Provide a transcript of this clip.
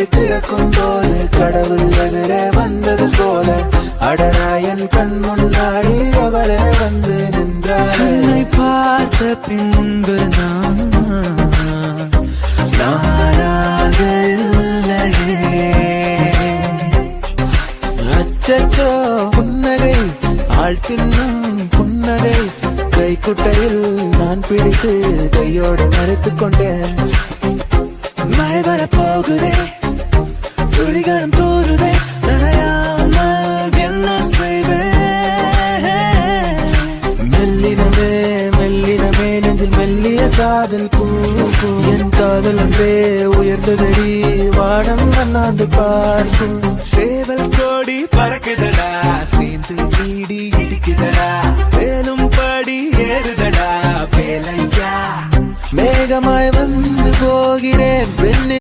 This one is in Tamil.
திறக்கும் போது கடவுள் எதிரே வந்தது போல அடராயன் கண் முன்னாடி அவளே வந்து நின்றாள். என்னை பார்த்த பின்பு அச்சோ புன்னகை ஆள் தின்னும் புன்னகை கைக்குட்டையில் நான் பிடித்து கையோடு மறைத்துக் கொண்டேன். மழை வரப்போகுதே துளிகளும் தூருதே நனையாமல் என்ன செய்வேன். மெல்லினமே மெல்லினமே நெஞ்சில் மெல்லிய காதல் பூ என் காதல் ஒன்றே உயர்ந்ததடி வாடம் அண்ணாந்து பார்க்கும். சேவல் கோடி பறக்குதடா சேர்ந்து வீடி இடிக்குதடா மேலும் படி ஏறுதடா வேலையா மேகமாய் வந்து போகிறேன் பெண்ணே